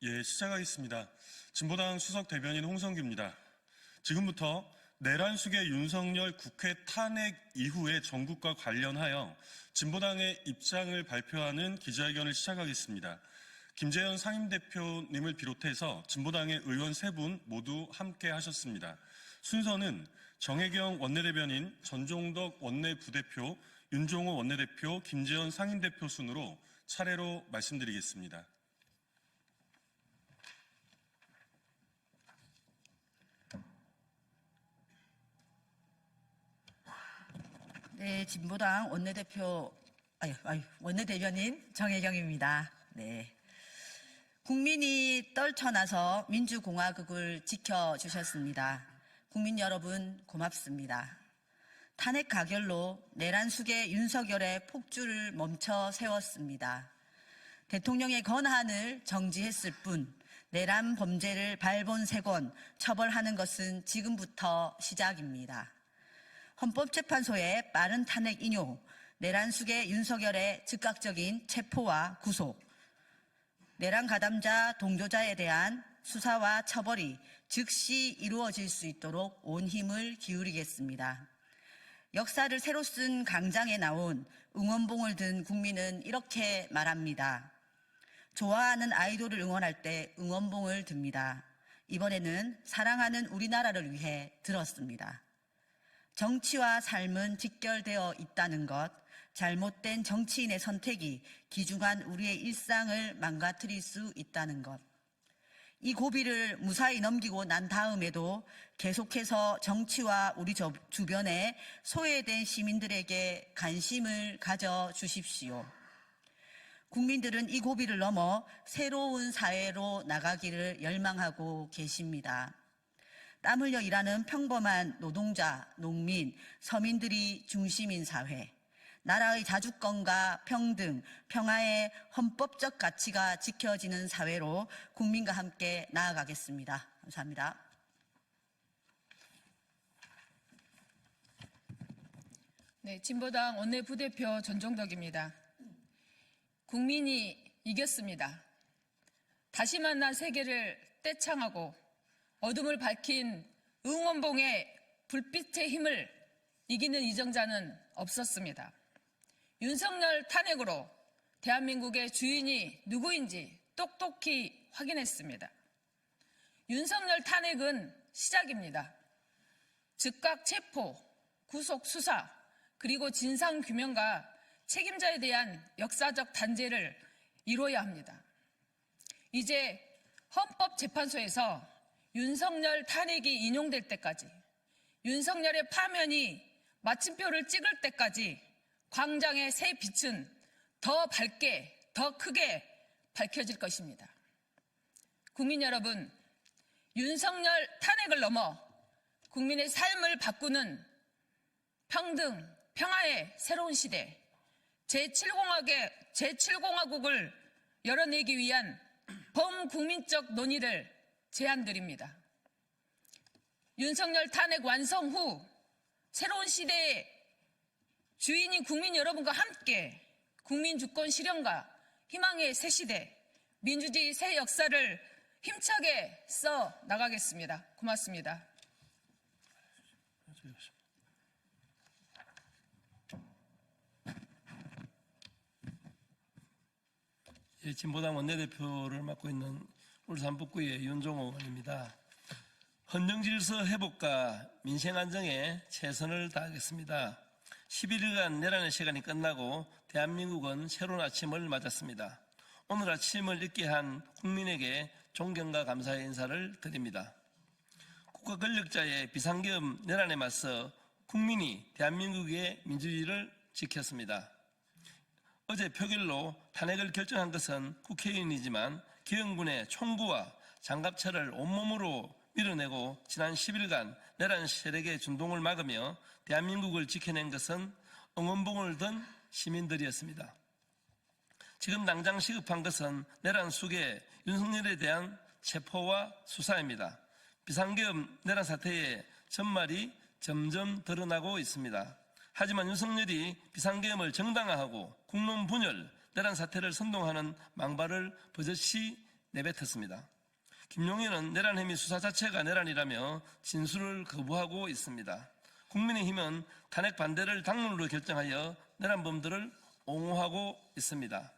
예, 시작하겠습니다. 진보당 수석 대변인 홍성규입니다. 지금부터 내란숙의 윤석열 국회 탄핵 이후의 정국과 관련하여 진보당의 입장을 발표하는 기자회견을 시작하겠습니다. 김재현 상임대표님을 비롯해서 진보당의 의원 3분 모두 함께 하셨습니다. 순서는 정혜경 원내대변인, 전종덕 원내부대표, 윤종호 원내대표, 김재현 상임대표 순으로 차례로 말씀드리겠습니다. 네, 진보당 원내대변인 정혜경입니다. 네. 국민이 떨쳐나서 민주공화국을 지켜주셨습니다. 국민 여러분 고맙습니다. 탄핵 가결로 내란숙의 윤석열의 폭주를 멈춰 세웠습니다. 대통령의 권한을 정지했을 뿐 내란 범죄를 발본색원 처벌하는 것은 지금부터 시작입니다. 헌법재판소의 빠른 탄핵 인용, 내란숙의 윤석열의 즉각적인 체포와 구속, 내란 가담자 동조자에 대한 수사와 처벌이 즉시 이루어질 수 있도록 온 힘을 기울이겠습니다. 역사를 새로 쓴 강장에 나온 응원봉을 든 국민은 이렇게 말합니다. 좋아하는 아이돌을 응원할 때 응원봉을 듭니다. 이번에는 사랑하는 우리나라를 위해 들었습니다. 정치와 삶은 직결되어 있다는 것, 잘못된 정치인의 선택이 귀중한 우리의 일상을 망가뜨릴 수 있다는 것. 이 고비를 무사히 넘기고 난 다음에도 계속해서 정치와 우리 주변에 소외된 시민들에게 관심을 가져주십시오. 국민들은 이 고비를 넘어 새로운 사회로 나가기를 열망하고 계십니다. 땀 흘려 일하는 평범한 노동자, 농민, 서민들이 중심인 사회, 나라의 자주권과 평등, 평화의 헌법적 가치가 지켜지는 사회로 국민과 함께 나아가겠습니다. 감사합니다. 네, 진보당 원내부대표 전종덕입니다. 국민이 이겼습니다. 다시 만난 세계를 떼창하고 어둠을 밝힌 응원봉의 불빛의 힘을 이기는 이정자는 없었습니다. 윤석열 탄핵으로 대한민국의 주인이 누구인지 똑똑히 확인했습니다. 윤석열 탄핵은 시작입니다. 즉각 체포, 구속 수사, 그리고 진상규명과 책임자에 대한 역사적 단죄를 이뤄야 합니다. 이제 헌법재판소에서 윤석열 탄핵이 인용될 때까지, 윤석열의 파면이 마침표를 찍을 때까지 광장의 새 빛은 더 밝게, 더 크게 밝혀질 것입니다. 국민 여러분, 윤석열 탄핵을 넘어 국민의 삶을 바꾸는 평등, 평화의 새로운 시대, 제7공화국을 열어내기 위한 범국민적 논의를 제안드립니다. 윤석열 탄핵 완성 후 새로운 시대의 주인인 국민 여러분과 함께 국민 주권 실현과 희망의 새 시대, 민주주의 새 역사를 힘차게 써 나가겠습니다. 고맙습니다. 예, 진보당 원내대표를 맡고 있는 울산 북구의 윤종호 의원입니다. 헌정질서 회복과 민생 안정에 최선을 다하겠습니다. 11일간 내란의 시간이 끝나고 대한민국은 새로운 아침을 맞았습니다. 오늘 아침을 잊게 한 국민에게 존경과 감사의 인사를 드립니다. 국가 권력자의 비상계엄 내란에 맞서 국민이 대한민국의 민주주의를 지켰습니다. 어제 표결로 탄핵을 결정한 것은 국회의원이지만 기흥군의 총구와 장갑차를 온몸으로 밀어내고 지난 10일간 내란 세력의 준동을 막으며 대한민국을 지켜낸 것은 응원봉을 든 시민들이었습니다. 지금 당장 시급한 것은 내란 숙의 윤석열에 대한 체포와 수사입니다. 비상계엄 내란 사태의 전말이 점점 드러나고 있습니다. 하지만 윤석열이 비상계엄을 정당화하고 국론 분열, 내란 사태를 선동하는 망발을 버젓이 내뱉었습니다. 김용현은 내란 혐의 수사 자체가 내란이라며 진술을 거부하고 있습니다. 국민의힘은 탄핵 반대를 당론으로 결정하여 내란범들을 옹호하고 있습니다.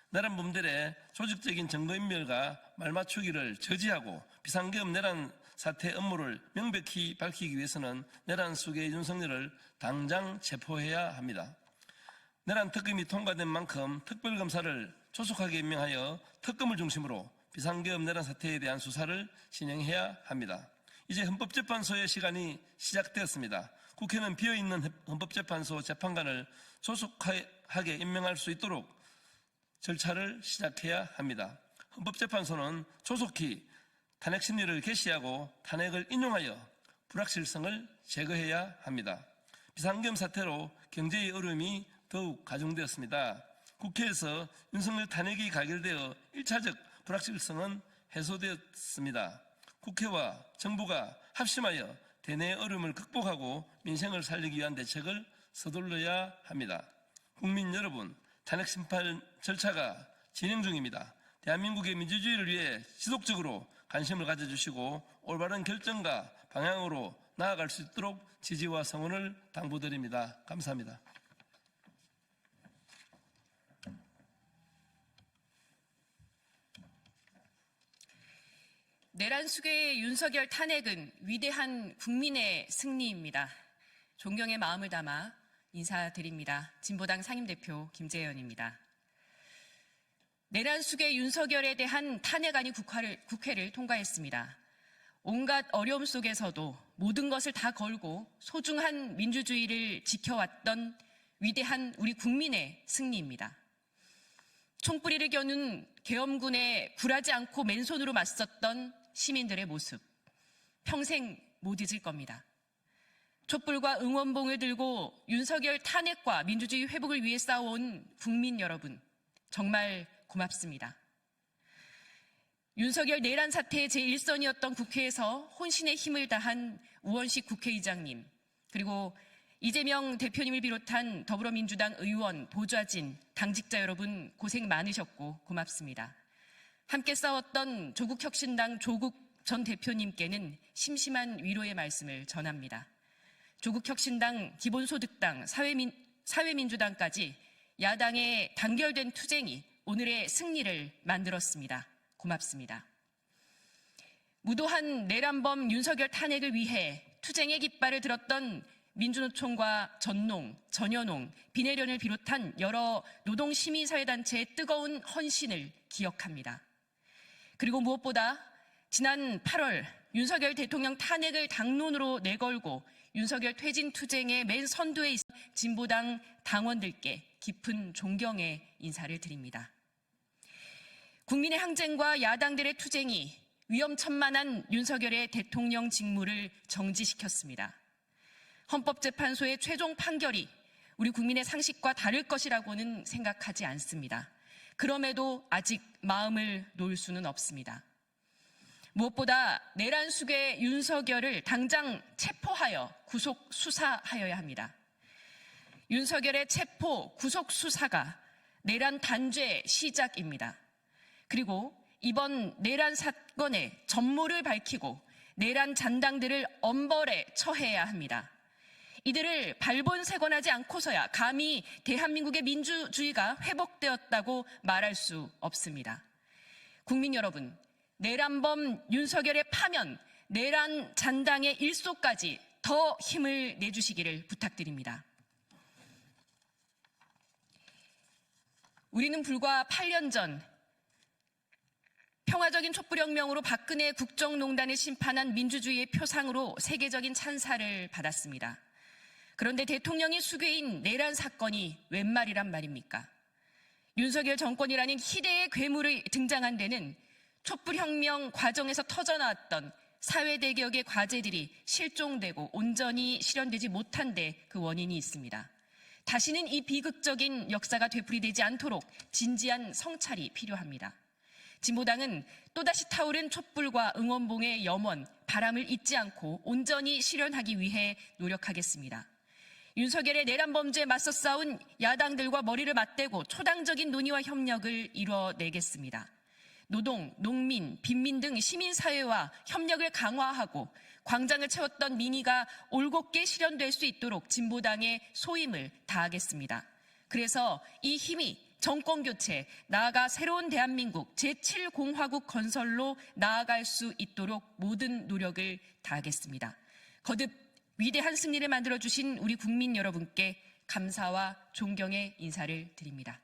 내란범들의 조직적인 증거인멸과 말맞추기를 저지하고 비상계엄 내란 사태 업무를 명백히 밝히기 위해서는 내란 속의 윤석열을 당장 체포해야 합니다. 내란 특검이 통과된 만큼 특별검사를 조속하게 임명하여 특검을 중심으로 비상계엄 내란 사태에 대한 수사를 진행해야 합니다. 이제 헌법재판소의 시간이 시작되었습니다. 국회는 비어있는 헌법재판소 재판관을 조속하게 임명할 수 있도록 절차를 시작해야 합니다. 헌법재판소는 조속히 탄핵 심리를 개시하고 탄핵을 인용하여 불확실성을 제거해야 합니다. 비상계엄 사태로 경제의 어려움이 더욱 가중되었습니다. 국회에서 윤석열 탄핵이 가결되어 1차적 불확실성은 해소되었습니다. 국회와 정부가 합심하여 대내의 어려움을 극복하고 민생을 살리기 위한 대책을 서둘러야 합니다. 국민 여러분, 탄핵 심판 절차가 진행 중입니다. 대한민국의 민주주의를 위해 지속적으로 관심을 가져주시고 올바른 결정과 방향으로 나아갈 수 있도록 지지와 성원을 당부드립니다. 감사합니다. 내란 수괴의 윤석열 탄핵은 위대한 국민의 승리입니다. 존경의 마음을 담아 인사드립니다. 진보당 상임대표 김재현입니다. 내란 수괴 윤석열에 대한 탄핵안이 국회를 통과했습니다. 온갖 어려움 속에서도 모든 것을 다 걸고 소중한 민주주의를 지켜왔던 위대한 우리 국민의 승리입니다. 총뿌리를 겨눈 계엄군에 굴하지 않고 맨손으로 맞섰던 시민들의 모습, 평생 못 잊을 겁니다. 촛불과 응원봉을 들고 윤석열 탄핵과 민주주의 회복을 위해 싸워온 국민 여러분, 정말 고맙습니다. 윤석열 내란 사태의 제1선이었던 국회에서 혼신의 힘을 다한 우원식 국회의장님, 그리고 이재명 대표님을 비롯한 더불어민주당 의원, 보좌진, 당직자 여러분 고생 많으셨고 고맙습니다. 함께 싸웠던 조국혁신당 조국 전 대표님께는 심심한 위로의 말씀을 전합니다. 조국혁신당, 기본소득당, 사회민주당까지 야당의 단결된 투쟁이 오늘의 승리를 만들었습니다. 고맙습니다. 무도한 내란범 윤석열 탄핵을 위해 투쟁의 깃발을 들었던 민주노총과 전농, 전여농, 비내련을 비롯한 여러 노동시민사회단체의 뜨거운 헌신을 기억합니다. 그리고 무엇보다 지난 8월 윤석열 대통령 탄핵을 당론으로 내걸고 윤석열 퇴진 투쟁의 맨 선두에 있는 진보당 당원들께 깊은 존경의 인사를 드립니다. 국민의 항쟁과 야당들의 투쟁이 위험천만한 윤석열의 대통령 직무를 정지시켰습니다. 헌법재판소의 최종 판결이 우리 국민의 상식과 다를 것이라고는 생각하지 않습니다. 그럼에도 아직 마음을 놓을 수는 없습니다. 무엇보다 내란 수괴 윤석열을 당장 체포하여 구속 수사하여야 합니다. 윤석열의 체포, 구속 수사가 내란 단죄의 시작입니다. 그리고 이번 내란 사건의 전모를 밝히고 내란 잔당들을 엄벌에 처해야 합니다. 이들을 발본색원하지 않고서야 감히 대한민국의 민주주의가 회복되었다고 말할 수 없습니다. 국민 여러분, 내란범 윤석열의 파면, 내란 잔당의 일소까지 더 힘을 내주시기를 부탁드립니다. 우리는 불과 8년 전 평화적인 촛불혁명으로 박근혜 국정농단을 심판한 민주주의의 표상으로 세계적인 찬사를 받았습니다. 그런데 대통령이 수괴인 내란 사건이 웬 말이란 말입니까? 윤석열 정권이라는 희대의 괴물이 등장한 데는 촛불혁명 과정에서 터져나왔던 사회대격의 과제들이 실종되고 온전히 실현되지 못한 데 그 원인이 있습니다. 다시는 이 비극적인 역사가 되풀이되지 않도록 진지한 성찰이 필요합니다. 진보당은 또다시 타오른 촛불과 응원봉의 염원, 바람을 잊지 않고 온전히 실현하기 위해 노력하겠습니다. 윤석열의 내란 범죄에 맞서 싸운 야당들과 머리를 맞대고 초당적인 논의와 협력을 이뤄내겠습니다. 노동, 농민, 빈민 등 시민사회와 협력을 강화하고 광장을 채웠던 민의가 올곧게 실현될 수 있도록 진보당의 소임을 다하겠습니다. 그래서 이 힘이 정권교체, 나아가 새로운 대한민국 제7공화국 건설로 나아갈 수 있도록 모든 노력을 다하겠습니다. 거듭 위대한 승리를 만들어주신 우리 국민 여러분께 감사와 존경의 인사를 드립니다.